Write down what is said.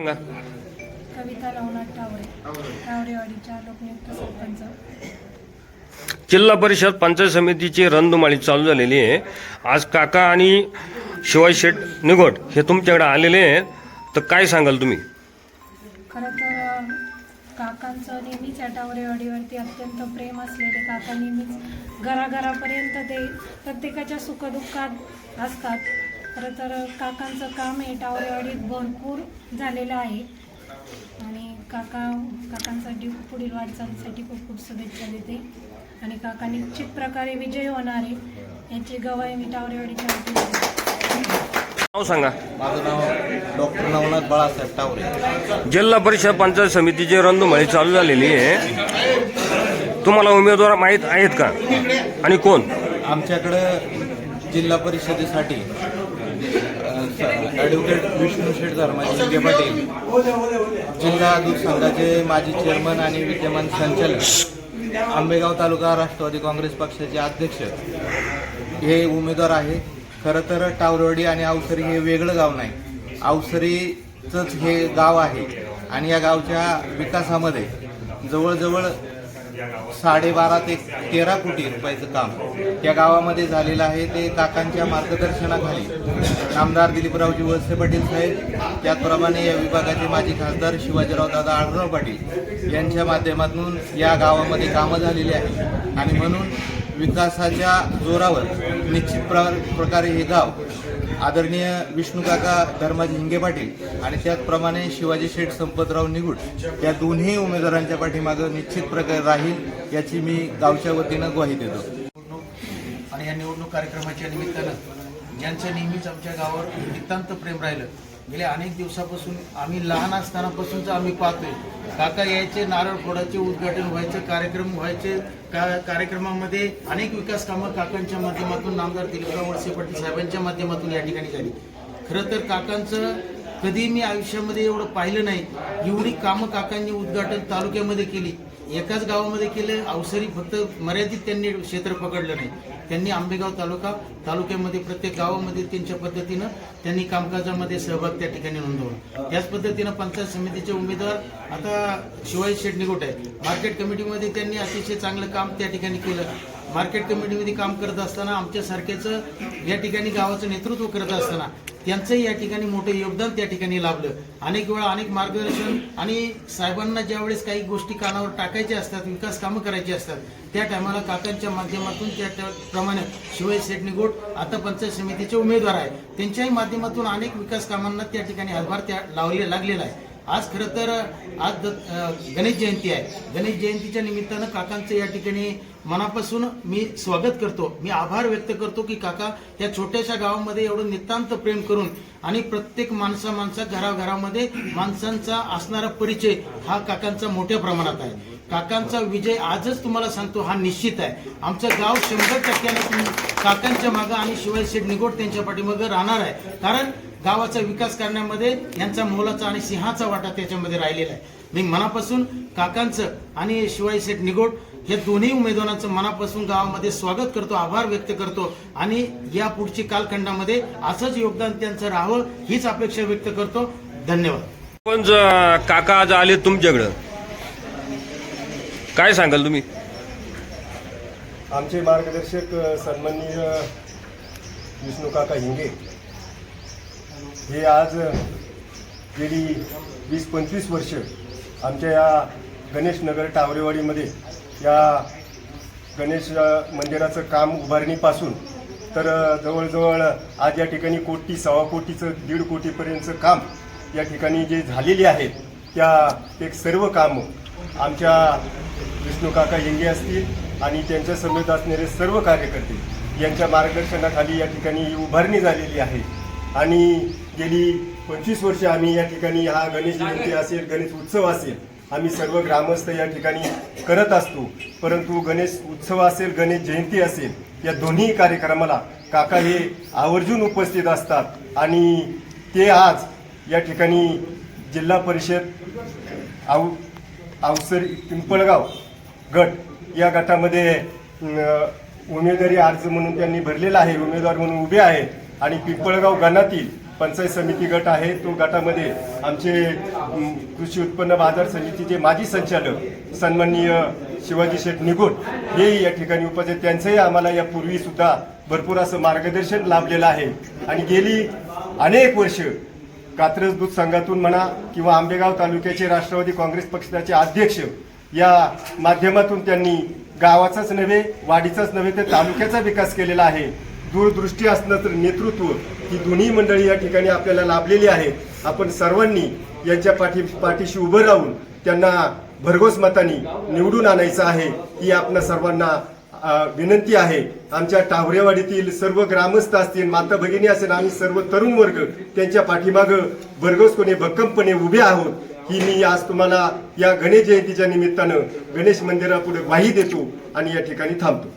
सांगा. कविता नवनाथ टावरे, टावरेवाडीच्या लोकनियुक्त सरपंच. जिल्हा परिषद पंचायत समितीची रणधुमाळी चालू झालेली आहे. आज काका आणि शिवाय शेठ निगोट हे तुमच्याकडे आलेले आहेत, तर काय सांगाल तुम्ही? खरं तर काकांचं नेहमीच या टावरेवाडीवरती अत्यंत प्रेम असलेले काका नेहमीच घराघरापर्यंत ते प्रत्येकाच्या सुखदुःखात असतात. खरं तर काकांचं काम हे टावरेवाडीत भरपूर झालेलं आहे आणि काकांसाठी पुढील वाटचालीसाठी खूप खूप शुभेच्छा देते आणि काका निश्चित प्रकारे विजयी होणार आहे याची गवाही मी टावरेवाडीच्या वतीने नाव सांगा. माझं नाव डॉक्टर नवनाथ बाळासाहेब टावरे. जिल्हा परिषद पंचायत समितीची रणधुमाळी चालू झालेली आहे. तुम्हाला उमेदवार माहीत आहेत का आणि कोण? आमच्याकडं जिल्हा परिषदेसाठी ॲडव्होकेट विष्णू शेठ धर्माजी हिंगे पाटील, जिल्हा दूध संघाचे माजी चेअरमन आणि विद्यमान संचालक, आंबेगाव तालुका राष्ट्रवादी काँग्रेस पक्षाचे अध्यक्ष हे उमेदवार आहे. खरं तर टावरेवाडी आणि अवसरी हे वेगळं गाव नाही, अवसरीचंच हे गाव आहे आणि या गावच्या विकासामध्ये जवळजवळ 12.5 ते 13 कोटी रुपयाचं काम या गावामध्ये झालेलं आहे. ते काकांच्या मार्गदर्शनाखाली आमदार दिलीपरावजी वळसे पाटील साहेब, त्याचप्रमाणे या विभागाचे माजी खासदार शिवाजीराव दादा आढळराव पाटील यांच्या माध्यमातून या गावामध्ये कामं झालेली आहेत आणि म्हणून विकासाच्या जोरावर निश्चित प्रकारे हे गाव आदरणीय विष्णुकाका धर्माजी हिंगे पाटील आणि त्याचप्रमाणे शिवाजी शेठ संपतराव निगुड या दोन्ही उमेदवारांच्या पाठीमागं निश्चित प्रकारे राहील याची मी गावच्या वतीनं ग्वाही देतो. आणि या निवडणूक कार्यक्रमाच्या निमित्तानं ज्यांचं नेहमीच आमच्या गावावर नितांत प्रेम राहिलं, गेल्या अनेक दिवसापासून आम्ही लहान असतानापासूनच आम्ही पाहतोय काका यायचे, नारळ फोडाचे, उद्घाटन व्हायचं, कार्यक्रम व्हायचे. कार्यक्रमामध्ये अनेक विकास कामं काकांच्या माध्यमातून आमदार दिलीपराव वळसे पाटील साहेबांच्या माध्यमातून या ठिकाणी झाली. खरं तर काकांचं कधी मी आयुष्यामध्ये एवढं पाहिलं नाही, एवढी कामं काकांनी उद्घाटन तालुक्यामध्ये केली. एकाच गावामध्ये केलं, अवसरी फक्त मर्यादित त्यांनी क्षेत्र पकडलं नाही, त्यांनी आंबेगाव तालुक्यामध्ये प्रत्येक गावामध्ये त्यांच्या पद्धतीनं त्यांनी कामकाजामध्ये सहभाग त्या ठिकाणी नोंदवला. त्याच पद्धतीनं पंचायत समितीचे उमेदवार आता शिवाजी शेठ निगोट आहे. मार्केट कमिटीमध्ये त्यांनी अतिशय चांगलं काम त्या ठिकाणी केलं. मार्केट कमिटीमध्ये काम करत असताना आमच्यासारख्याचं या ठिकाणी गावाचं नेतृत्व करत असताना त्यांचंही या ठिकाणी मोठं योगदान त्या ठिकाणी लाभलं. अनेक वेळा अनेक मार्गदर्शन आणि साहेबांना ज्यावेळेस काही गोष्टी कानावर टाकायच्या असतात, विकास कामं करायची असतात, त्या टायमाला काकांच्या माध्यमातून त्याप्रमाणे शिवाजी शेठ निगोट आता पंचायत समितीचे उमेदवार आहे, त्यांच्याही माध्यमातून अनेक विकास कामांना त्या ठिकाणी हातभार लागलेला आहे. आज खरं तर आज गणेश जयंती आहे. गणेश जयंतीच्या निमित्तानं काकांचं या ठिकाणी मनापासून मी स्वागत करतो, मी आभार व्यक्त करतो की काका या छोट्याशा गावामध्ये एवढं नितांत प्रेम करून आणि प्रत्येक माणसा घराघरामध्ये माणसांचा असणारा परिचय हा काकांचा मोठ्या प्रमाणात आहे. काकांचा विजय आजच तुम्हाला सांगतो हा निश्चित आहे. आमचं गाव 100% काकांच्या मागं आणि शिवाजी शेठ निगोट त्यांच्या पाठीमागं राहणार आहे, कारण गावाचा विकास करण्यामध्ये यांचा मोलाचा आणि सिंहाचा वाटा त्याच्यामध्ये राहिलेला आहे. मी मनापासून काकांचं आणि शिवाजी शेठ निगोट हे दोन्ही उमेदवारांचं मनापासून गावामध्ये स्वागत करतो, आभार व्यक्त करतो आणि या पुढची कालखंडामध्ये असंच योगदान त्यांचं राहावं हीच अपेक्षा व्यक्त करतो. धन्यवाद. पण काका आज आले तुमच्याकडं, काय सांगाल तुम्ही? आमचे मार्गदर्शक सन्माननीय विष्णुकाका हिंगे हे आज गेली 20-25 वर्ष आमच्या या गणेश नगर टावरेवाडीमध्ये या गणेश मंदिराचं काम उभारणीपासून तर जवळजवळ आज या ठिकाणी 1 कोटी, 1.25 कोटीचं 1.5 कोटीपर्यंतचं काम या ठिकाणी जे झालेली आहेत त्या एक सर्व कामं आमच्या विष्णुकाका हिंगे असतील आणि त्यांच्या समेत असणारे सर्व कार्यकर्ते यांच्या मार्गदर्शनाखाली या ठिकाणी उभारणी झालेली आहे. आणि गेली 25 वर्ष आम्ही या ठिकाणी हा गणेश जयंती असेल, गणेश उत्सव असेल, आम्ही सर्व ग्रामस्थ या ठिकाणी करत असतो. परंतु गणेश उत्सव असेल, गणेश जयंती असेल, या दोन्ही कार्यक्रमाला काका हे आवर्जून उपस्थित असतात आणि ते आज या ठिकाणी जिल्हा परिषद अवसरी पिंपळगाव गट या गटामध्ये उमेदवारी अर्ज म्हणून त्यांनी भरलेला आहे, उमेदवार म्हणून उभे आहेत आणि पिंपळगाव गणातील पंचायत समिती गट आहे, तो गटामध्ये आमचे कृषी उत्पन्न बाजार समितीचे माजी संचालक सन्माननीय शिवाजी शेठ निगोट हे या ठिकाणी उपस्थित, त्यांचंही आम्हाला यापूर्वी सुद्धा भरपूर असं मार्गदर्शन लाभलेलं आहे आणि गेली अनेक वर्ष कात्रज दूध संघातून म्हणा किंवा आंबेगाव तालुक्याचे राष्ट्रवादी काँग्रेस पक्षाचे अध्यक्ष या माध्यमातून त्यांनी गावाचाच नव्हे, वाडीचाच नव्हे तर तालुक्याचा विकास केलेला आहे. दूरदृष्टी असणं तर नेतृत्व ही दोन्ही मंडळी या ठिकाणी आपल्याला लाभलेली आहे. आपण सर्वांनी यांच्या पाठीशी उभं राहून त्यांना भरघोस मतांनी निवडून आणायचं आहे ही आपल्या सर्वांना विनंती आहे. आमच्या टावरेवाडीतील सर्व ग्रामस्थ असतील, माता भगिनी असेल, आम्ही सर्व तरुण वर्ग त्यांच्या पाठीमागं भरघोसपणे भक्कमपणे उभे आहोत ही मी आज तुम्हाला या गणेश जयंतीच्या निमित्तानं गणेश मंदिरापुढे ग्वाही देतो आणि या ठिकाणी थांबतो.